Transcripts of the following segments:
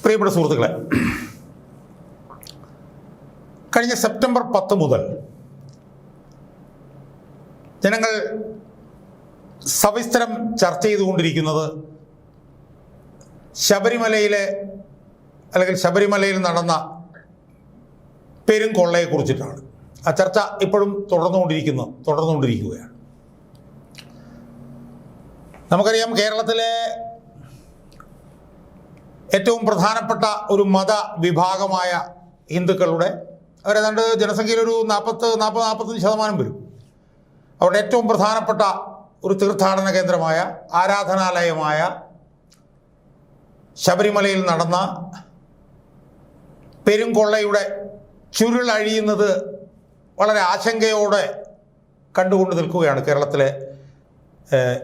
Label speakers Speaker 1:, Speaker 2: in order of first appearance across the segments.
Speaker 1: പ്രിയപ്പെട്ട സുഹൃത്തുക്കളെ, കഴിഞ്ഞ സെപ്റ്റംബർ 10 മുതൽ ജനങ്ങൾ സവിസ്തരം ചർച്ച ചെയ്തുകൊണ്ടിരിക്കുന്നത് ശബരിമലയിൽ നടന്ന പെരുംകൊള്ളയെക്കുറിച്ചിട്ടാണ്. ആ ചർച്ച ഇപ്പോഴും തുടർന്നുകൊണ്ടിരിക്കുകയാണ്. നമുക്കറിയാം, കേരളത്തിലെ ഏറ്റവും പ്രധാനപ്പെട്ട ഒരു മതവിഭാഗമായ ഹിന്ദുക്കളുടെ അവരേതാണ്ട് ജനസംഖ്യയിൽ ഒരു 40-45% വരും. അവരുടെ ഏറ്റവും പ്രധാനപ്പെട്ട ഒരു തീർത്ഥാടന കേന്ദ്രമായ ആരാധനാലയമായ ശബരിമലയിൽ നടന്ന പെരുംകൊള്ളയുടെ ചുരുളഴിയുന്നത് വളരെ ആശങ്കയോടെ കണ്ടുകൊണ്ട് നിൽക്കുകയാണ് കേരളത്തിലെ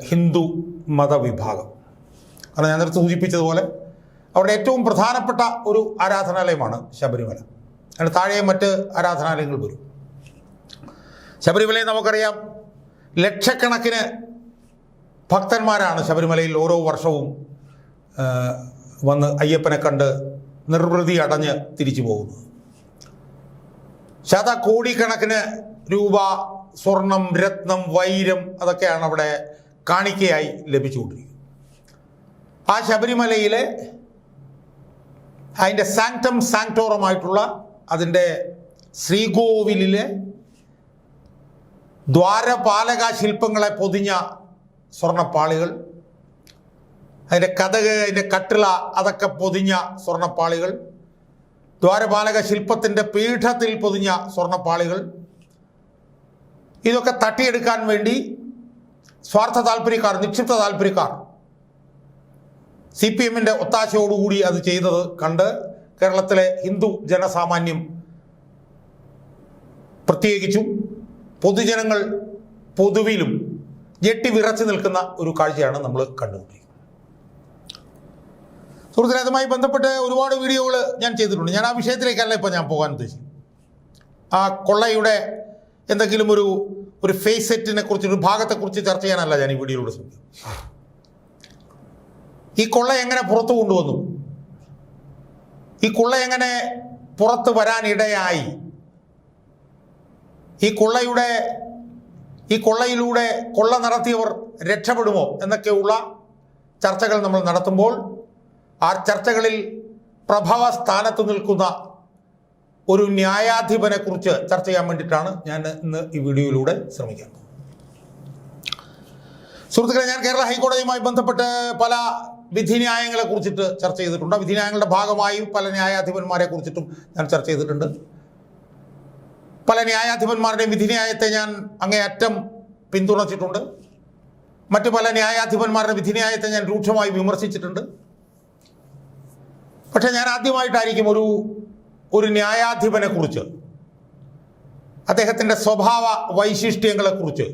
Speaker 1: ഹിന്ദു മതവിഭാഗം. കാരണം ഞാൻ നേരത്തെ സൂചിപ്പിച്ചതുപോലെ അവരുടെ ഏറ്റവും പ്രധാനപ്പെട്ട ഒരു ആരാധനാലയമാണ് ശബരിമല. അതിന് താഴെ മറ്റ് ആരാധനാലയങ്ങൾ വരും. ശബരിമലയിൽ നമുക്കറിയാം, ലക്ഷക്കണക്കിന് ഭക്തന്മാരാണ് ശബരിമലയിൽ ഓരോ വർഷവും വന്ന് അയ്യപ്പനെ കണ്ട് നിർവൃതി അടഞ്ഞ് തിരിച്ചു പോകുന്നത്. ശതകോടിക്കണക്കിന് രൂപ സ്വർണം, രത്നം, വൈരം അതൊക്കെയാണ് അവിടെ കാണിക്കയായി ലഭിച്ചുകൊണ്ടിരിക്കുന്നത്. ആ ശബരിമലയിലെ അതിൻ്റെ സാങ്ക്ടം സാങ്ക്ടോറമായിട്ടുള്ള അതിൻ്റെ ശ്രീകോവിലിലെ ദ്വാരപാലക ശില്പങ്ങളെ പൊതിഞ്ഞ സ്വർണ്ണപ്പാളികൾ, അതിൻ്റെ കതക്, അതിൻ്റെ കട്ടിള അതൊക്കെ പൊതിഞ്ഞ സ്വർണ്ണപ്പാളികൾ, ദ്വാരപാലക ശില്പത്തിൻ്റെ പീഠത്തിൽ പൊതിഞ്ഞ സ്വർണ്ണപ്പാളികൾ, ഇതൊക്കെ തട്ടിയെടുക്കാൻ വേണ്ടി സ്വാർത്ഥ താല്പര്യക്കാർ, നിക്ഷിപ്ത താല്പര്യക്കാർ CPM-ൻ്റെ ഒത്താശയോടുകൂടി അത് ചെയ്തത് കണ്ട് കേരളത്തിലെ ഹിന്ദു ജനസാമാന്യം, പ്രത്യേകിച്ചും പൊതുജനങ്ങൾ പൊതുവിലും ഞെട്ടിവിറച്ചു നിൽക്കുന്ന ഒരു കാഴ്ചയാണ് നമ്മൾ കണ്ടുകൊണ്ടിരിക്കുന്നത്. സുഹൃത്തുക്കളെ, അതുമായി ബന്ധപ്പെട്ട് ഒരുപാട് വീഡിയോകൾ ഞാൻ ചെയ്തിട്ടുണ്ട്. ഞാൻ ആ വിഷയത്തിലേക്കല്ല ഇപ്പോൾ ഞാൻ പോകാൻ ഉദ്ദേശിക്കുന്നത്. ആ കൊള്ളയുടെ എന്തെങ്കിലും ഒരു ഫേസ് സെറ്റിനെ കുറിച്ച്, ഒരു ഭാഗത്തെക്കുറിച്ച് ചർച്ച ചെയ്യാനല്ല ഞാൻ ഈ വീഡിയോയിലൂടെ ശ്രമിക്കുന്നത്. ഈ കൊള്ള എങ്ങനെ പുറത്തു കൊണ്ടുവന്നു, ഈ കൊള്ള എങ്ങനെ പുറത്ത് വരാനിടയായി, ഈ കൊള്ളയിലൂടെ കൊള്ള നടത്തിയവർ രക്ഷപ്പെടുമോ എന്നൊക്കെയുള്ള ചർച്ചകൾ നമ്മൾ നടത്തുമ്പോൾ ആ ചർച്ചകളിൽ പ്രഭവ സ്ഥാനത്ത് നിൽക്കുന്ന ഒരു ന്യായാധിപനെ കുറിച്ച് ചർച്ച ചെയ്യാൻ വേണ്ടിയിട്ടാണ് ഞാൻ ഇന്ന് ഈ വീഡിയോയിലൂടെ ശ്രമിക്കുന്നത്. സുഹൃത്തുക്കളെ, ഞാൻ കേരള ഹൈക്കോടതിയുമായി ബന്ധപ്പെട്ട് പല വിധിന്യായങ്ങളെ കുറിച്ചിട്ട് ചർച്ച ചെയ്തിട്ടുണ്ട്. വിധിന്യായങ്ങളുടെ ഭാഗമായി പല ന്യായാധിപന്മാരെ കുറിച്ചിട്ടും ഞാൻ ചർച്ച ചെയ്തിട്ടുണ്ട്. പല ന്യായാധിപന്മാരുടെയും വിധിന്യായത്തെ ഞാൻ അങ്ങേയറ്റം പിന്തുണച്ചിട്ടുണ്ട്. മറ്റു പല ന്യായാധിപന്മാരുടെ വിധിന്യായത്തെ ഞാൻ രൂക്ഷമായി വിമർശിച്ചിട്ടുണ്ട്. പക്ഷെ ഞാൻ ആദ്യമായിട്ടായിരിക്കും ഒരു ന്യായാധിപനെ കുറിച്ച്, അദ്ദേഹത്തിൻ്റെ സ്വഭാവ വൈശിഷ്ട്യങ്ങളെക്കുറിച്ച്,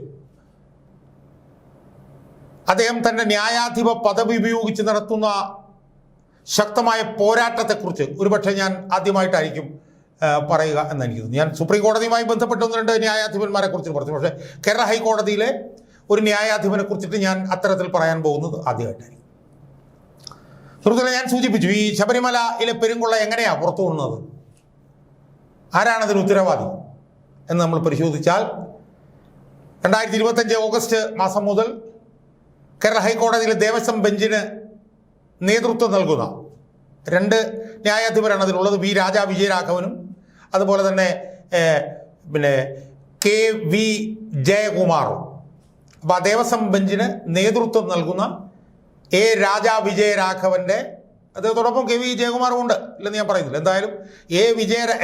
Speaker 1: അദ്ദേഹം തൻ്റെ ന്യായാധിപ പദവി ഉപയോഗിച്ച് നടത്തുന്ന ശക്തമായ പോരാട്ടത്തെക്കുറിച്ച് ഒരുപക്ഷെ ഞാൻ ആദ്യമായിട്ടായിരിക്കും പറയുക എന്നെനിക്ക് തോന്നുന്നു. ഞാൻ സുപ്രീം കോടതിയുമായി ബന്ധപ്പെട്ട 1-2 ന്യായാധിപന്മാരെ കുറിച്ച് പറഞ്ഞു. പക്ഷേ കേരള ഹൈക്കോടതിയിലെ ഒരു ന്യായാധിപനെ കുറിച്ചിട്ട് ഞാൻ അത്തരത്തിൽ പറയാൻ പോകുന്നത് ആദ്യമായിട്ടായിരിക്കും. സുഹൃത്തുക്കളെ, ഞാൻ സൂചിപ്പിച്ചു, ഈ ശബരിമലയിലെ പെരുംകൊള്ള എങ്ങനെയാണ് പുറത്തു കൊണ്ടുവന്നത്, ആരാണതിന് ഉത്തരവാദി എന്ന് നമ്മൾ പരിശോധിച്ചാൽ 2025 ഓഗസ്റ്റ് മാസം മുതൽ കേരള ഹൈക്കോടതിയിലെ ദേവസ്വം ബെഞ്ചിന് നേതൃത്വം നൽകുന്ന 2 ന്യായാധിപരാണ് അതിലുള്ളത്. വി രാജാ വിജയരാഘവനും അതുപോലെ തന്നെ KV ജയകുമാറും. അപ്പോൾ ആ ദേവസ്വം ബെഞ്ചിന് നേതൃത്വം നൽകുന്ന രാജാ വിജയരാഘവൻ്റെ, അദ്ദേഹത്തോടൊപ്പം KV ജയകുമാറും ഉണ്ട്, ഇല്ലെന്ന് ഞാൻ പറയുന്നില്ല. എന്തായാലും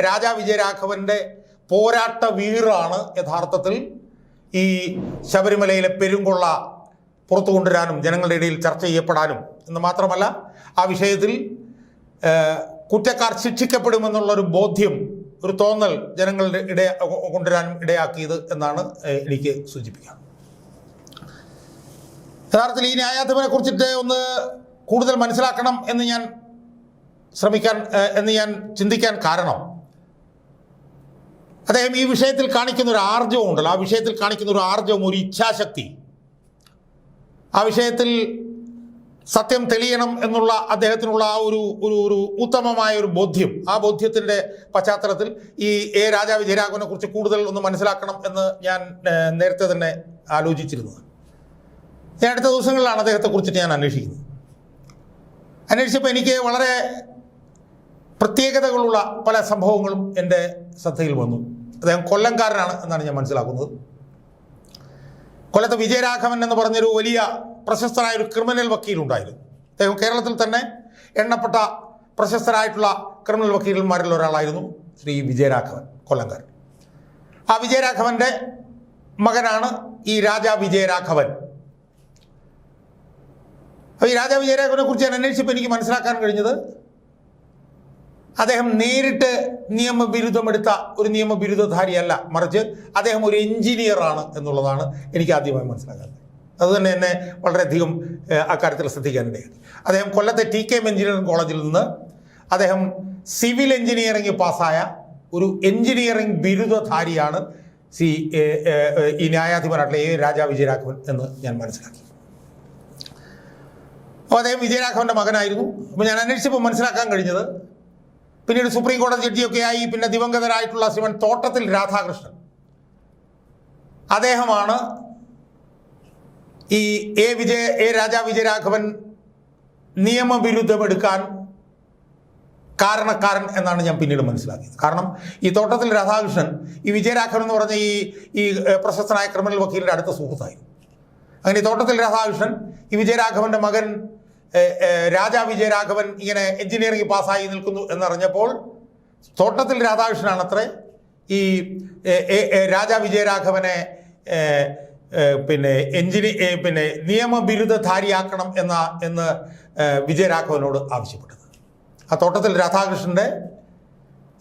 Speaker 1: രാജാ വിജയരാഘവൻ്റെ പോരാട്ട വീറാണ് യഥാർത്ഥത്തിൽ ഈ ശബരിമലയിലെ പെരുംകൊള്ള പുറത്തു കൊണ്ടുവരാനും ജനങ്ങളുടെ ഇടയിൽ ചർച്ച ചെയ്യപ്പെടാനും എന്ന് മാത്രമല്ല ആ വിഷയത്തിൽ കുറ്റക്കാർ ശിക്ഷിക്കപ്പെടുമെന്നുള്ളൊരു ബോധ്യം, ഒരു തോന്നൽ ജനങ്ങളുടെ കൊണ്ടുവരാനും ഇടയാക്കിയത് എന്നാണ് എനിക്ക് സൂചിപ്പിക്കാം. യഥാർത്ഥത്തിൽ ഈ ന്യായാധിപനെ കുറിച്ചിട്ട് ഒന്ന് കൂടുതൽ മനസ്സിലാക്കണം എന്ന് ഞാൻ ചിന്തിക്കാൻ കാരണം, അദ്ദേഹം ഈ വിഷയത്തിൽ കാണിക്കുന്ന ഒരു ആർജവം ഉണ്ടല്ലോ, ആ വിഷയത്തിൽ കാണിക്കുന്ന ഒരു ആർജവം, ഒരു ഇച്ഛാശക്തി, ആ വിഷയത്തിൽ സത്യം തെളിയണം എന്നുള്ള അദ്ദേഹത്തിനുള്ള ആ ഒരു ഒരു ഒരു ഉത്തമമായ ഒരു ബോധ്യം, ആ ബോധ്യത്തിൻ്റെ പശ്ചാത്തലത്തിൽ ഈ എ രാജാ വിജയരാഘവനെ കുറിച്ച് കൂടുതൽ ഒന്ന് മനസ്സിലാക്കണം എന്ന് ഞാൻ നേരത്തെ തന്നെ ആലോചിച്ചിരുന്നത്. ഞാൻ അടുത്ത ദിവസങ്ങളിലാണ് അദ്ദേഹത്തെക്കുറിച്ചിട്ട് ഞാൻ അന്വേഷിച്ചപ്പോൾ എനിക്ക് വളരെ പ്രത്യേകതകളുള്ള പല സംഭവങ്ങളും എൻ്റെ ശ്രദ്ധയിൽ വന്നു. അദ്ദേഹം കൊല്ലംകാരനാണ് എന്നാണ് ഞാൻ മനസ്സിലാക്കുന്നത്. കൊല്ലത്ത് വിജയരാഘവൻ എന്ന് പറഞ്ഞൊരു വലിയ പ്രശസ്തനായ ഒരു ക്രിമിനൽ വക്കീലുണ്ടായിരുന്നു. അദ്ദേഹം കേരളത്തിൽ തന്നെ എണ്ണപ്പെട്ട പ്രശസ്തരായിട്ടുള്ള ക്രിമിനൽ വക്കീലന്മാരിൽ ഒരാളായിരുന്നു ശ്രീ വിജയരാഘവൻ, കൊല്ലംകാരൻ. ആ വിജയരാഘവൻ്റെ മകനാണ് ഈ രാജാ വിജയരാഘവൻ. അപ്പോൾ ഈ രാജാ വിജയരാഘവനെ കുറിച്ച് ഞാൻ അന്വേഷിച്ചപ്പോൾ എനിക്ക് മനസ്സിലാക്കാൻ കഴിഞ്ഞത് അദ്ദേഹം നേരിട്ട് നിയമബിരുദമെടുത്ത ഒരു നിയമബിരുദധാരിയല്ല, മറിച്ച് അദ്ദേഹം ഒരു എഞ്ചിനീയറാണ് എന്നുള്ളതാണ് എനിക്ക് ആദ്യമായി മനസ്സിലാക്കാൻ. അതുതന്നെ എന്നെ വളരെയധികം അക്കാര്യത്തിൽ ശ്രദ്ധിക്കാനിടയായി. അദ്ദേഹം കൊല്ലത്തെ TKM എഞ്ചിനീയറിംഗ് കോളേജിൽ നിന്ന് അദ്ദേഹം സിവിൽ എഞ്ചിനീയറിംഗ് പാസ്സായ ഒരു എഞ്ചിനീയറിംഗ് ബിരുദധാരിയാണ് ഈ ന്യായാധിപനായിട്ടുള്ള എ രാജാ വിജയരാഘവൻ എന്ന് ഞാൻ മനസ്സിലാക്കി. അപ്പോൾ അദ്ദേഹം വിജയരാഘവൻ്റെ മകനായിരുന്നു. അപ്പോൾ ഞാൻ അന്വേഷിച്ചപ്പോൾ മനസ്സിലാക്കാൻ കഴിഞ്ഞത് പിന്നീട് സുപ്രീം കോടതി ജഡ്ജിയൊക്കെ ആയി പിന്നെ ദിവംഗതരായിട്ടുള്ള ശ്രീമൻ തോട്ടത്തിൽ രാധാകൃഷ്ണൻ, അദ്ദേഹമാണ് ഈ എ രാജാ വിജയരാഘവൻ നിയമബിരുദമെടുക്കാൻ കാരണക്കാരൻ എന്നാണ് ഞാൻ പിന്നീട് മനസ്സിലാക്കിയത്. കാരണം ഈ തോട്ടത്തിൽ രാധാകൃഷ്ണൻ ഈ വിജയരാഘവൻ എന്ന് പറഞ്ഞ ഈ പ്രശസ്തനായ ക്രിമിനൽ വക്കീലിൻ്റെ അടുത്ത സുഹൃത്തായിരുന്നു. അങ്ങനെ ഈ തോട്ടത്തിൽ രാധാകൃഷ്ണൻ ഈ വിജയരാഘവൻ്റെ മകൻ രാജാ വിജയരാഘവൻ ഇങ്ങനെ എഞ്ചിനീയറിംഗ് പാസ്സായി നിൽക്കുന്നു എന്നറിഞ്ഞപ്പോൾ തോട്ടത്തിൽ രാധാകൃഷ്ണനാണത്രേ ഈ രാജാ വിജയരാഘവനെ പിന്നെ നിയമബിരുദധാരിയാക്കണം എന്ന് വിജയരാഘവനോട് ആവശ്യപ്പെട്ടത്. ആ തോട്ടത്തിൽ രാധാകൃഷ്ണൻ്റെ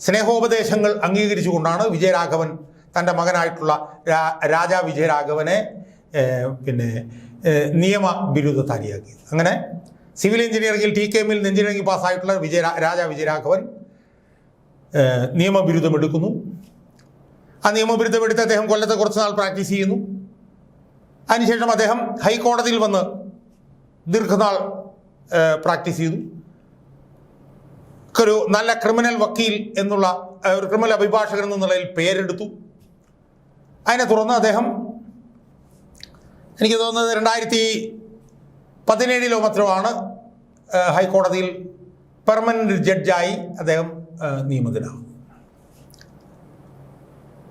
Speaker 1: സ്നേഹോപദേശങ്ങൾ അംഗീകരിച്ചുകൊണ്ടാണ് വിജയരാഘവൻ തൻ്റെ മകനായിട്ടുള്ള രാജാ വിജയരാഘവനെ നിയമ ബിരുദധാരിയാക്കിയത്. അങ്ങനെ സിവിൽ എഞ്ചിനീയറിംഗിൽ TKMൽ എഞ്ചിനീയറിംഗ് പാസ്സായിട്ടുള്ള രാജാ വിജയരാഘവൻ നിയമബിരുദം എടുക്കുന്നു. ആ നിയമബിരുദം എടുത്ത് അദ്ദേഹം കൊല്ലത്തെ കുറച്ച് നാൾ പ്രാക്ടീസ് ചെയ്യുന്നു. അതിനുശേഷം അദ്ദേഹം ഹൈക്കോടതിയിൽ വന്ന് ദീർഘനാൾ പ്രാക്ടീസ് ചെയ്തു. ഒരു നല്ല ക്രിമിനൽ വക്കീൽ എന്നുള്ള ഒരു ക്രിമിനൽ അഭിഭാഷകൻ എന്നുള്ളതിൽ പേരെടുത്തു. അതിനെ തുടർന്ന് അദ്ദേഹം, എനിക്ക് തോന്നുന്നത് 2017 മത്രമാണ് ഹൈക്കോടതിയിൽ പെർമനന്റ് ജഡ്ജായി അദ്ദേഹം നിയമിതനാകും.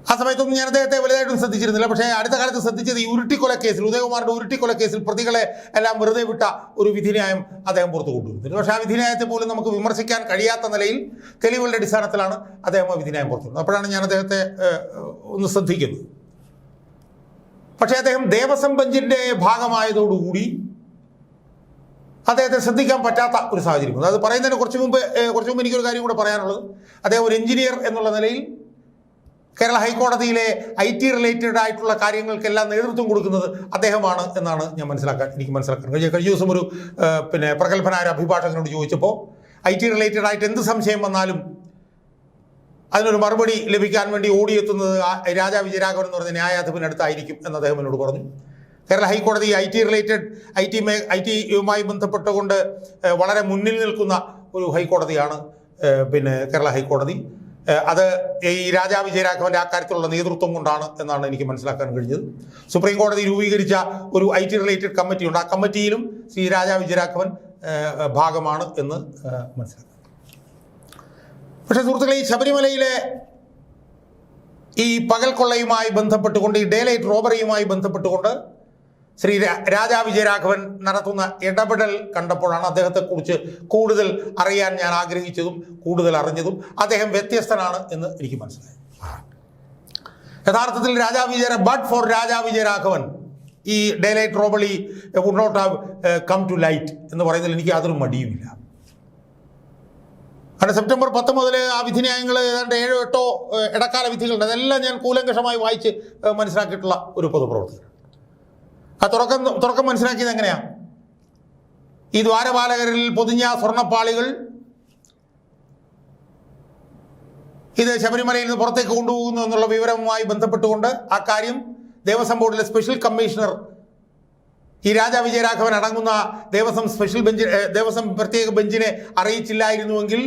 Speaker 1: ആ സമയത്തൊന്നും ഞാൻ അദ്ദേഹത്തെ വലുതായിട്ടും ശ്രദ്ധിച്ചിരുന്നില്ല. പക്ഷേ അടുത്ത കാലത്ത് ശ്രദ്ധിച്ചത് ഈ ഉരുട്ടിക്കൊലക്കേസിൽ, ഉദയകുമാറിൻ്റെ ഉരുട്ടിക്കൊലക്കേസിൽ പ്രതികളെ എല്ലാം വെറുതെ വിട്ട ഒരു വിധിന്യായം അദ്ദേഹം പുറത്തു കൊണ്ടുവരുന്നു. പക്ഷേ ആ വിധിന്യായത്തെ പോലും നമുക്ക് വിമർശിക്കാൻ കഴിയാത്ത നിലയിൽ തെളിവുകളുടെ അടിസ്ഥാനത്തിലാണ് അദ്ദേഹം ആ വിധിന്യായം പുറത്തുവരുന്നത്. അപ്പോഴാണ് ഞാൻ അദ്ദേഹത്തെ ഒന്ന് ശ്രദ്ധിക്കുന്നത്. പക്ഷേ അദ്ദേഹം ദേവസ്വം ബെഞ്ചിൻ്റെ ഭാഗമായതോടുകൂടി അദ്ദേഹത്തെ ശ്രദ്ധിക്കാൻ പറ്റാത്ത ഒരു സാഹചര്യം. അത് പറയുന്നതിന് കുറച്ച് മുമ്പ് എനിക്കൊരു കാര്യം കൂടെ പറയാനുള്ളത്, അദ്ദേഹം ഒരു എഞ്ചിനീയർ എന്നുള്ള നിലയിൽ കേരള ഹൈക്കോടതിയിലെ IT റിലേറ്റഡ് ആയിട്ടുള്ള കാര്യങ്ങൾക്കെല്ലാം നേതൃത്വം കൊടുക്കുന്നത് അദ്ദേഹമാണ് എന്നാണ് എനിക്ക് മനസ്സിലാക്കാൻ കഴിഞ്ഞ ദിവസം ഒരു പ്രഗത്ഭനായ അഭിഭാഷകനോട് ചോദിച്ചപ്പോൾ IT റിലേറ്റഡ് ആയിട്ട് എന്ത് സംശയം വന്നാലും അതിനൊരു മറുപടി ലഭിക്കാൻ വേണ്ടി ഓടിയെത്തുന്നത് രാജാ വിജയരാഘവൻ എന്ന് പറഞ്ഞ ന്യായാധിപനടുത്തായിരിക്കും എന്ന് അദ്ദേഹം എന്നോട് പറഞ്ഞു. കേരള ഹൈക്കോടതി ഐറ്റിയുമായി ബന്ധപ്പെട്ടുകൊണ്ട് വളരെ മുന്നിൽ നിൽക്കുന്ന ഒരു ഹൈക്കോടതിയാണ് കേരള ഹൈക്കോടതി. അത് ഈ രാജാ വിജയരാഘവൻ്റെ അക്കാര്യത്തിലുള്ള നേതൃത്വം കൊണ്ടാണ് എന്നാണ് എനിക്ക് മനസ്സിലാക്കാൻ കഴിഞ്ഞത്. സുപ്രീം കോടതി രൂപീകരിച്ച ഒരു IT റിലേറ്റഡ് കമ്മിറ്റിയുണ്ട്. ആ കമ്മിറ്റിയിലും ശ്രീ രാജാ വിജയരാഘവൻ ഭാഗമാണ് എന്ന് മനസ്സിലാക്കാം. പക്ഷേ സുഹൃത്തുക്കളെ, ഈ ശബരിമലയിലെ ഈ പകൽക്കൊള്ളയുമായി ബന്ധപ്പെട്ടുകൊണ്ട്, ഈ ഡേ ലൈറ്റ് റോബറിയുമായി ബന്ധപ്പെട്ടുകൊണ്ട് ശ്രീ രാജാ വിജയരാഘവൻ നടത്തുന്ന ഇടപെടൽ കണ്ടപ്പോഴാണ് അദ്ദേഹത്തെക്കുറിച്ച് കൂടുതൽ അറിയാൻ ഞാൻ ആഗ്രഹിച്ചതും കൂടുതൽ അറിഞ്ഞതും. അദ്ദേഹം വ്യത്യസ്തനാണ് എന്ന് എനിക്ക് മനസ്സിലായി. യഥാർത്ഥത്തിൽ ബട്ട് ഫോർ രാജാ വിജയരാഘവൻ ഈ daylight robbery would not have come to light എന്ന് പറയുന്നതിൽ എനിക്ക് യാതൊരു മടിയുമില്ല. കാരണം സെപ്റ്റംബർ 10 മുതൽ ആ വിധിന്യായങ്ങൾ ഏതാണ്ട് 7-8 ഇടക്കാല വിധികളുണ്ട്. അതെല്ലാം ഞാൻ കൂലങ്കഷമായി വായിച്ച് മനസ്സിലാക്കിയിട്ടുള്ള ഒരു പൊതുപ്രവർത്തകൻ. ആ തുടക്കം മനസ്സിലാക്കിയത് എങ്ങനെയാണ്? ഈ ദ്വാരപാലകരിൽ പൊതിഞ്ഞ സ്വർണ്ണപ്പാളികൾ ഇത് ശബരിമലയിൽ നിന്ന് പുറത്തേക്ക് കൊണ്ടുപോകുന്നു എന്നുള്ള വിവരവുമായി ബന്ധപ്പെട്ടുകൊണ്ട് ആ കാര്യം ദേവസ്വം ബോർഡിലെ സ്പെഷ്യൽ കമ്മീഷണർ ഈ രാജാ വിജയരാഘവൻ അടങ്ങുന്ന ദേവസ്വം സ്പെഷ്യൽ ബെഞ്ച്, ദേവസ്വം പ്രത്യേക ബെഞ്ചിനെ അറിയിച്ചില്ലായിരുന്നുവെങ്കിൽ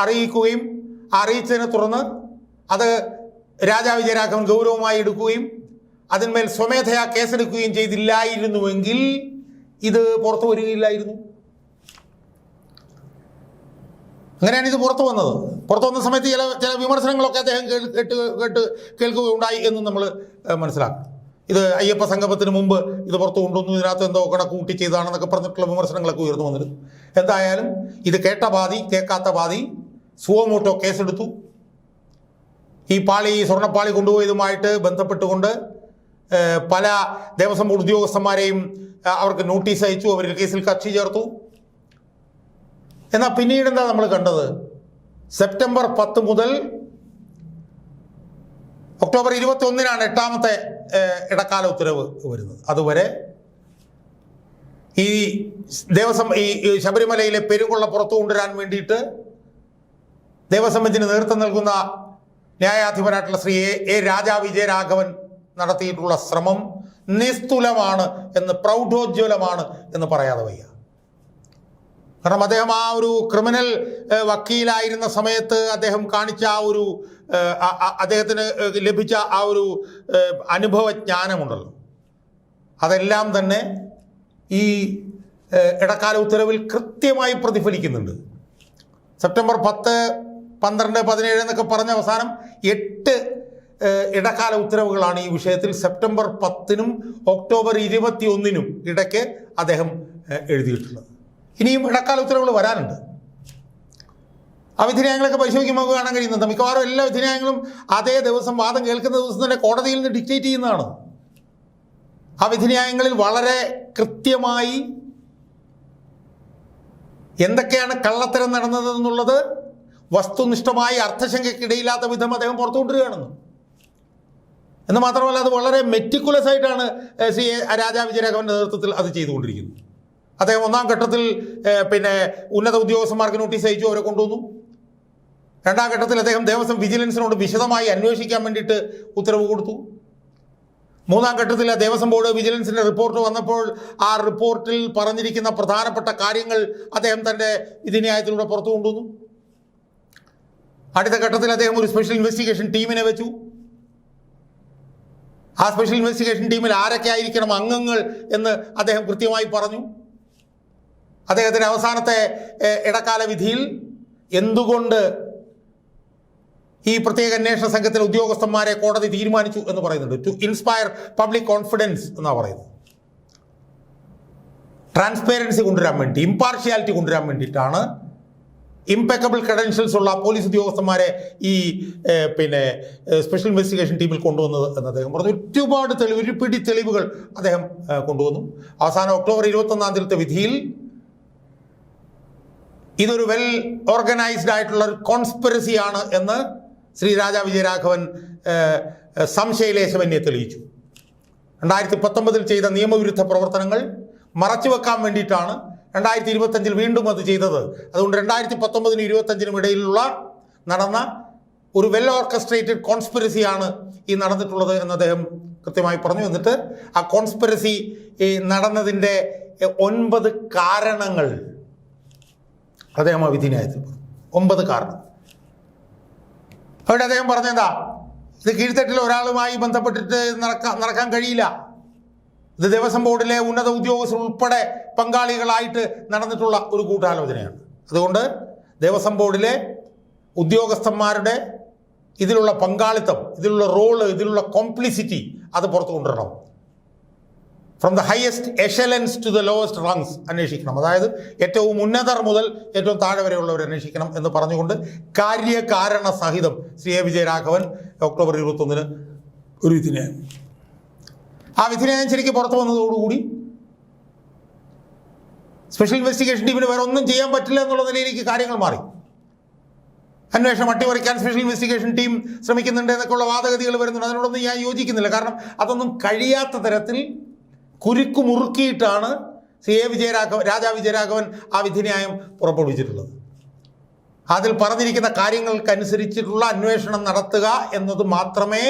Speaker 1: അറിയിക്കുകയും അറിയിച്ചതിനെ തുടർന്ന് അത് രാജാ വിജയരാഘവൻ ഗൗരവമായി എടുക്കുകയും അതിന്മേൽ സ്വമേധയാ കേസെടുക്കുകയും ചെയ്തില്ലായിരുന്നുവെങ്കിൽ ഇത് പുറത്തു വരികയില്ലായിരുന്നു. അങ്ങനെയാണ് ഇത് പുറത്തു വന്നത്. പുറത്തു വന്ന സമയത്ത് ചില വിമർശനങ്ങളൊക്കെ അദ്ദേഹം കേൾക്കുകയുണ്ടായി എന്ന് നമ്മൾ മനസ്സിലാക്കണം. ഇത് അയ്യപ്പ സംഗമത്തിന് മുമ്പ് ഇത് പുറത്തു കൊണ്ടുവന്നു, ഇതിനകത്ത് എന്തോ കൂട്ടി ചെയ്തതാണെന്നൊക്കെ പറഞ്ഞിട്ടുള്ള വിമർശനങ്ങളൊക്കെ ഉയർന്നു വന്നിരുന്നു. എന്തായാലും ഇത് കേട്ട പാതി കേൾക്കാത്ത പാതി സുവമോട്ടോ കേസെടുത്തു. ഈ സ്വർണ്ണപ്പാളി കൊണ്ടുപോയതുമായിട്ട് ബന്ധപ്പെട്ടുകൊണ്ട് പല ദേവസ്വം ബോർഡ് ഉദ്യോഗസ്ഥന്മാരെയും അവർക്ക് നോട്ടീസ് അയച്ചു, അവർ കേസിൽ കക്ഷി ചേർത്തു. എന്നാൽ പിന്നീട് എന്താ നമ്മൾ കണ്ടത്? സെപ്റ്റംബർ 10 മുതൽ ഒക്ടോബർ 21-നാണ് 8ാമത്തെ ഇടക്കാല ഉത്തരവ് വരുന്നത്. അതുവരെ ഈ ദേവസ്വം ഈ ശബരിമലയിലെ പെരുങ്കൊള്ള പുറത്തു കൊണ്ടുവരാൻ വേണ്ടിയിട്ട് ദേവസ്വം ബെഞ്ചിന് നേതൃത്വം നൽകുന്ന ന്യായാധിപനായിട്ടുള്ള ശ്രീ എ രാജാ വിജയരാഘവൻ നടത്തിയിട്ടുള്ള ശ്രമം നിസ്തുലമാണ് എന്ന്, പ്രൗഢോജ്വലമാണ് എന്ന് പറയാതെ വയ്യ. കാരണം അദ്ദേഹം ആ ഒരു ക്രിമിനൽ വക്കീലായിരുന്ന സമയത്ത് അദ്ദേഹം കാണിച്ച ആ ഒരു അദ്ദേഹത്തിന് ലഭിച്ച ആ ഒരു അനുഭവജ്ഞാനമുണ്ടല്ലോ, അതെല്ലാം തന്നെ ഈ ഇടക്കാല ഉത്തരവിൽ കൃത്യമായി പ്രതിഫലിക്കുന്നുണ്ട്. സെപ്റ്റംബർ 10, 12, 17 എന്നൊക്കെ പറഞ്ഞ അവസാനം 8 ഇടക്കാല ഉത്തരവുകളാണ് ഈ വിഷയത്തിൽ സെപ്റ്റംബർ 10-നും ഒക്ടോബർ 21-നും ഇടയ്ക്ക് അദ്ദേഹം എഴുതിയിട്ടുള്ളത്. ഇനിയും ഇടക്കാല ഉത്തരവുകൾ വരാനുണ്ട്. ആ വിധിന്യായങ്ങളൊക്കെ പരിശോധിക്കുമ്പോൾ കാണാൻ കഴിയുന്നുണ്ട്. മിക്കവാറും എല്ലാ വിധിന്യായങ്ങളും അതേ ദിവസം വാദം കേൾക്കുന്ന ദിവസം തന്നെ കോടതിയിൽ നിന്ന് ഡിക്റ്റേറ്റ് ചെയ്യുന്നതാണ്. ആ വിധിന്യായങ്ങളിൽ വളരെ കൃത്യമായി എന്തൊക്കെയാണ് കള്ളത്തരം നടന്നതെന്നുള്ളത് വസ്തുനിഷ്ഠമായി അർത്ഥശങ്കയ്ക്കിടയില്ലാത്ത വിധം അദ്ദേഹം പുറത്തു കൊണ്ടുവരികയാണെന്ന്. എന്ന് മാത്രമല്ല, അത് വളരെ മെറ്റിക്കുലസ് ആയിട്ടാണ് ശ്രീ രാജാ വിജയരാഘവൻ്റെ നേതൃത്വത്തിൽ അത് ചെയ്തുകൊണ്ടിരിക്കുന്നത്. അദ്ദേഹം 1-ാം ഘട്ടത്തിൽ ഉന്നത ഉദ്യോഗസ്ഥന്മാർക്ക് നോട്ടീസ് അയച്ചു, അവരെ കൊണ്ടുവന്നു. 2-ാം ഘട്ടത്തിൽ അദ്ദേഹം ദേവസ്വം വിജിലൻസിനോട് വിശദമായി അന്വേഷിക്കാൻ വേണ്ടിയിട്ട് ഉത്തരവ് കൊടുത്തു. 3-ാം ഘട്ടത്തിൽ ദേവസ്വം ബോർഡ് വിജിലൻസിൻ്റെ റിപ്പോർട്ട് വന്നപ്പോൾ ആ റിപ്പോർട്ടിൽ പറഞ്ഞിരിക്കുന്ന പ്രധാനപ്പെട്ട കാര്യങ്ങൾ അദ്ദേഹം തൻ്റെ വിധിന്യായത്തിലൂടെ പുറത്തു കൊണ്ടുവന്നു. അടുത്ത ഘട്ടത്തിൽ അദ്ദേഹം ഒരു സ്പെഷ്യൽ ഇൻവെസ്റ്റിഗേഷൻ ടീമിനെ വെച്ചു. ആ സ്പെഷ്യൽ ഇൻവെസ്റ്റിഗേഷൻ ടീമിൽ ആരൊക്കെ ആയിരിക്കണം അംഗങ്ങൾ എന്ന് അദ്ദേഹം കൃത്യമായി പറഞ്ഞു. അദ്ദേഹത്തിൻ്റെ അവസാനത്തെ ഇടക്കാല വിധിയിൽ എന്തുകൊണ്ട് ഈ പ്രത്യേക അന്വേഷണ സംഘത്തിലെ ഉദ്യോഗസ്ഥന്മാരെ കോടതി തീരുമാനിച്ചു എന്ന് പറയുന്നുണ്ട്. ടു ഇൻസ്പയർ പബ്ലിക് കോൺഫിഡൻസ് എന്നാണ് പറയുന്നത്. ട്രാൻസ്പെറൻസി കൊണ്ടുവരാൻ വേണ്ടി, ഇമ്പാർഷ്യാലിറ്റി കൊണ്ടുവരാൻ വേണ്ടിയിട്ടാണ് ഇംപെക്കബിൾ ക്രെഡൻഷ്യൽസ് ഉള്ള പോലീസ് ഉദ്യോഗസ്ഥന്മാരെ ഈ സ്പെഷ്യൽ ഇൻവെസ്റ്റിഗേഷൻ ടീമിൽ കൊണ്ടുവന്നത് എന്ന് അദ്ദേഹം പറഞ്ഞു. ഒരുപാട് ഒരു പിടി തെളിവുകൾ അദ്ദേഹം കൊണ്ടുവന്നു. അവസാനം ഒക്ടോബർ 21-ാം വിധിയിൽ ഇതൊരു വെൽ ഓർഗനൈസ്ഡ് ആയിട്ടുള്ള ഒരു കോൺസ്പിറസിയാണ് എന്ന് ശ്രീ രാജാ വിജയരാഘവൻ സംശയലേശമന്യെ തെളിയിച്ചു. 2019 ചെയ്ത നിയമവിരുദ്ധ പ്രവർത്തനങ്ങൾ മറച്ചുവെക്കാൻ വേണ്ടിയിട്ടാണ് 2025 വീണ്ടും അത് ചെയ്തത്. അതുകൊണ്ട് 2019-നും 2025-നും ഇടയിലുള്ള നടന്ന ഒരു വെൽ ഓർക്കസ്ട്രേറ്റഡ് കോൺസ്പിറസിയാണ് ഈ നടന്നിട്ടുള്ളത് എന്ന് അദ്ദേഹം കൃത്യമായി പറഞ്ഞു. എന്നിട്ട് ആ കോൺസ്പിറസി നടന്നതിൻ്റെ 9 കാരണങ്ങൾ അദ്ദേഹം ആ വിധിന്യായത്തിൽ പറഞ്ഞു. 9 കാരണം. അവിടെ അദ്ദേഹം പറഞ്ഞെന്താ, ഇത് കീഴ്ത്തട്ടിൽ ഒരാളുമായി ബന്ധപ്പെട്ടിട്ട് നടക്കാൻ കഴിയില്ല. ഇത് ദേവസ്വം ബോർഡിലെ ഉന്നത ഉദ്യോഗസ്ഥർ ഉൾപ്പെടെ പങ്കാളികളായിട്ട് നടന്നിട്ടുള്ള ഒരു ഗൂഢാലോചനയാണ്. അതുകൊണ്ട് ദേവസ്വം ബോർഡിലെ ഉദ്യോഗസ്ഥന്മാരുടെ ഇതിലുള്ള പങ്കാളിത്തം, ഇതിലുള്ള റോള്, ഇതിലുള്ള കോംപ്ലിസിറ്റി അത് പുറത്തു കൊണ്ടുവരണം. From the highest echelons to the lowest rungs അന്വേഷിക്കണം. അതായത് ഏറ്റവും ഉന്നതർ മുതൽ ഏറ്റവും താഴെ വരെയുള്ളവർ അന്വേഷിക്കണം എന്ന് പറഞ്ഞുകൊണ്ട് കാര്യകാരണ സഹിതം ശ്രീ എ വിജയരാഘവൻ ഒക്ടോബർ 21-ന് ഒരു വിധിന്യായം. ആ വിധിന്യായം ശരിക്കും പുറത്തു വന്നതോടുകൂടി സ്പെഷ്യൽ ഇൻവെസ്റ്റിഗേഷൻ ടീമിന് വേറെ ഒന്നും ചെയ്യാൻ പറ്റില്ല എന്നുള്ള നിലയിലേക്ക് കാര്യങ്ങൾ മാറി. അന്വേഷണം അട്ടിമറിക്കാൻ സ്പെഷ്യൽ ഇൻവെസ്റ്റിഗേഷൻ ടീം ശ്രമിക്കുന്നുണ്ട് എന്നൊക്കെയുള്ള വാദഗതികൾ വരുന്നുണ്ട്. അതിനോടൊന്നും ഞാൻ യോജിക്കുന്നില്ല. കാരണം അതൊന്നും കഴിയാത്ത തരത്തിൽ കുരുക്കു മുറുക്കിയിട്ടാണ് ശ്രീ എ രാജാ വിജയരാഘവൻ ആ വിധിന്യായം പുറപ്പെടുവിച്ചിട്ടുള്ളത്. അതിൽ പറഞ്ഞിരിക്കുന്ന കാര്യങ്ങൾക്കനുസരിച്ചിട്ടുള്ള അന്വേഷണം നടത്തുക എന്നത് മാത്രമേ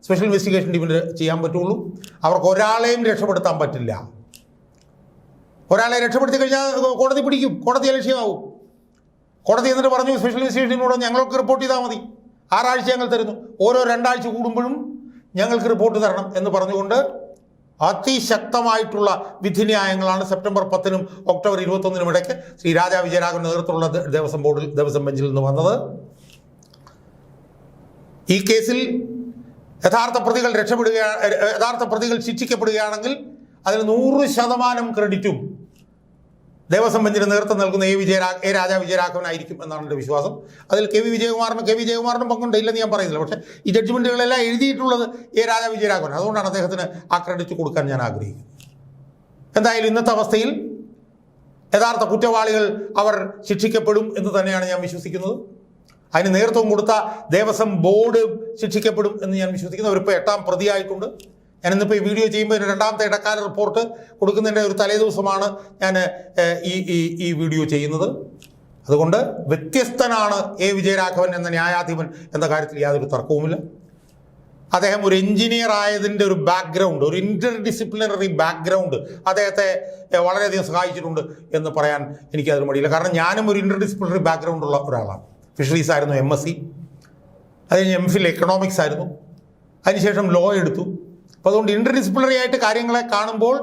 Speaker 1: സ്പെഷ്യൽ ഇൻവെസ്റ്റിഗേഷൻ ടീമിന് ചെയ്യാൻ പറ്റുള്ളൂ. അവർക്ക് ഒരാളെയും രക്ഷപ്പെടുത്താൻ പറ്റില്ല. ഒരാളെ രക്ഷപ്പെടുത്തി കഴിഞ്ഞാൽ കോടതി പിടിക്കും, കോടതി ലക്ഷ്യമാവും. കോടതി എന്നിട്ട് പറഞ്ഞു സ്പെഷ്യൽ ഇൻവെസ്റ്റിഗേഷൻ ടീമിനോട് ഞങ്ങൾക്ക് റിപ്പോർട്ട് ചെയ്താൽ മതി, 6 ആഴ്ച ഞങ്ങൾ തരുന്നു, ഓരോ 2 ആഴ്ച കൂടുമ്പോഴും ഞങ്ങൾക്ക് റിപ്പോർട്ട് തരണം എന്ന് പറഞ്ഞുകൊണ്ട് അതിശക്തമായിട്ടുള്ള വിധിന്യായങ്ങളാണ് സെപ്റ്റംബർ 10-നും ഒക്ടോബർ 21-നും ഇടയ്ക്ക് ശ്രീ രാജാ വിജയരാഘവൻ നേതൃത്വമുള്ള ദേവസ്വം ബെഞ്ചിൽ നിന്ന് വന്നത്. ഈ കേസിൽ യഥാർത്ഥ പ്രതികൾ ശിക്ഷിക്കപ്പെടുകയാണെങ്കിൽ അതിന് 100% ക്രെഡിറ്റും ദേവസ്വം ബെഞ്ചിന് നേതൃത്വം നൽകുന്ന എ രാജാ വിജയരാഘവനായിരിക്കും എന്നാണ് എൻ്റെ വിശ്വാസം. അതിൽ കെ വി വിജയകുമാറിനും പങ്കുണ്ട്, ഇല്ലെന്ന് ഞാൻ പറയുന്നില്ല. പക്ഷേ ഈ ജഡ്ജ്മെൻറ്റുകളെല്ലാം എഴുതിയിട്ടുള്ളത് എ രാജാ വിജയരാഘവൻ. അതുകൊണ്ടാണ് അദ്ദേഹത്തിന് ആ ക്രെഡിറ്റ് കൊടുക്കാൻ ഞാൻ ആഗ്രഹിക്കുന്നത്. എന്തായാലും ഇന്നത്തെ അവസ്ഥയിൽ യഥാർത്ഥ കുറ്റവാളികൾ അവർ ശിക്ഷിക്കപ്പെടും എന്ന് തന്നെയാണ് ഞാൻ വിശ്വസിക്കുന്നത്. അതിന് നേതൃത്വം കൊടുത്ത ദേവസ്വം ബോർഡ് ശിക്ഷിക്കപ്പെടും എന്ന് ഞാൻ വിശ്വസിക്കുന്നു. അവരിപ്പോൾ 8ാം പ്രതിയായിട്ടുണ്ട്. ഞാനിന്നിപ്പോൾ ഈ വീഡിയോ ചെയ്യുമ്പോൾ 2ാമത്തെ ഇടക്കാല റിപ്പോർട്ട് കൊടുക്കുന്നതിൻ്റെ ഒരു തലേദിവസമാണ് ഞാൻ ഈ വീഡിയോ ചെയ്യുന്നത്. അതുകൊണ്ട് വ്യത്യസ്തനാണ് എ വിജയരാഘവൻ എന്ന ന്യായാധിപൻ എന്ന കാര്യത്തിൽ യാതൊരു തർക്കവുമില്ല. അദ്ദേഹം ഒരു എഞ്ചിനീയർ ആയതിൻ്റെ ഒരു ബാക്ക്ഗ്രൗണ്ട്, ഒരു ഇൻ്റർഡിസിപ്ലിനറി ബാക്ക്ഗ്രൗണ്ട് അദ്ദേഹത്തെ വളരെയധികം സഹായിച്ചിട്ടുണ്ട് എന്ന് പറയാൻ എനിക്കതിന് മടിയില്ല. കാരണം ഞാനും ഒരു ഇൻ്റർഡിസിപ്ലിനറി ബാക്ക്ഗ്രൗണ്ട് ഉള്ള ഒരാളാണ്. ഫിഷറീസ് ആയിരുന്നു MSc, അത് കഴിഞ്ഞ് MPhil എക്കണോമിക്സ് ആയിരുന്നു, അതിനുശേഷം ലോ എടുത്തു. അപ്പോൾ അതുകൊണ്ട് ഇൻ്റർഡിസിപ്ലിനറി ആയിട്ട് കാര്യങ്ങളെ കാണുമ്പോൾ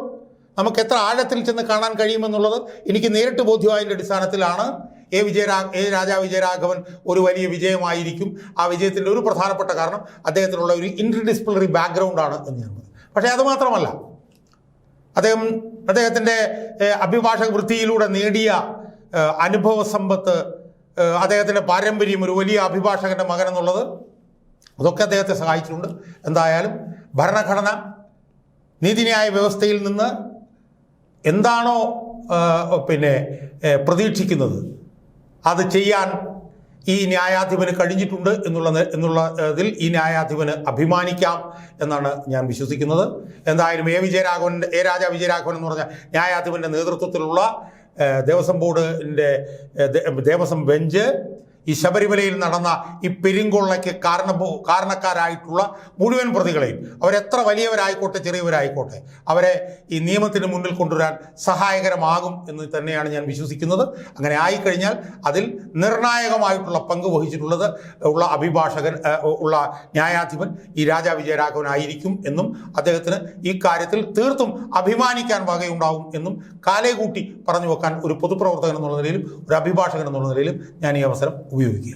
Speaker 1: നമുക്ക് എത്ര ആഴത്തിൽ ചെന്ന് കാണാൻ കഴിയുമെന്നുള്ളത് എനിക്ക് നേരിട്ട് ബോധ്യമായതിൻ്റെ അടിസ്ഥാനത്തിലാണ് എ രാജാ വിജയരാഘവൻ ഒരു വലിയ വിജയമായിരിക്കും. ആ വിജയത്തിൻ്റെ ഒരു പ്രധാനപ്പെട്ട കാരണം അദ്ദേഹത്തിനുള്ള ഒരു ഇൻ്റർഡിസിപ്ലിനറി ബാക്ക്ഗ്രൗണ്ടാണ് എന്ന് ഞാൻ പറയും. പക്ഷേ അതുമാത്രമല്ല, അദ്ദേഹത്തിൻ്റെ അഭിഭാഷക വൃത്തിയിലൂടെ നേടിയ അനുഭവ സമ്പത്ത്, അദ്ദേഹത്തിൻ്റെ പാരമ്പര്യം, ഒരു വലിയ അഭിഭാഷകൻ്റെ മകൻ എന്നുള്ളത്, അതൊക്കെ അദ്ദേഹത്തെ സഹായിച്ചിട്ടുണ്ട്. എന്തായാലും ഭരണഘടന നീതിന്യായ വ്യവസ്ഥയിൽ നിന്ന് എന്താണോ പ്രതീക്ഷിക്കുന്നത് അത് ചെയ്യാൻ ഈ ന്യായാധിപന് കഴിഞ്ഞിട്ടുണ്ട് എന്നുള്ളതിൽ ഈ ന്യായാധിപന് അഭിമാനിക്കാം എന്നാണ് ഞാൻ വിശ്വസിക്കുന്നത്. എന്തായാലും എ രാജാ വിജയരാഘവൻ എന്ന് പറഞ്ഞ ന്യായാധിപൻ്റെ നേതൃത്വത്തിലുള്ള ദേവസ്വം ബെഞ്ച് ഈ ശബരിമലയിൽ നടന്ന ഈ പെരുങ്കൊള്ളയ്ക്ക് കാരണക്കാരായിട്ടുള്ള മുഴുവൻ പ്രതികളെയും, അവരെത്ര വലിയവരായിക്കോട്ടെ ചെറിയവരായിക്കോട്ടെ, അവരെ ഈ നിയമത്തിന് മുന്നിൽ കൊണ്ടുവരാൻ സഹായകരമാകും എന്ന് തന്നെയാണ് ഞാൻ വിശ്വസിക്കുന്നത്. അങ്ങനെ ആയിക്കഴിഞ്ഞാൽ അതിൽ നിർണായകമായിട്ടുള്ള പങ്ക് വഹിച്ചിട്ടുള്ളത് ഉള്ള ന്യായാധിപൻ ഈ രാജാ വിജയരാഘവനായിരിക്കും എന്നും അദ്ദേഹത്തിന് ഈ കാര്യത്തിൽ തീർത്തും അഭിമാനിക്കാൻ വകയുണ്ടാവും എന്നും കാലേകൂട്ടി പറഞ്ഞു വെക്കാൻ ഒരു പൊതുപ്രവർത്തകൻ എന്നുള്ള നിലയിലും ഒരു അഭിഭാഷകൻ എന്നുള്ള നിലയിലും ഞാൻ ഈ അവസരം ഉപയോഗിക്കുക.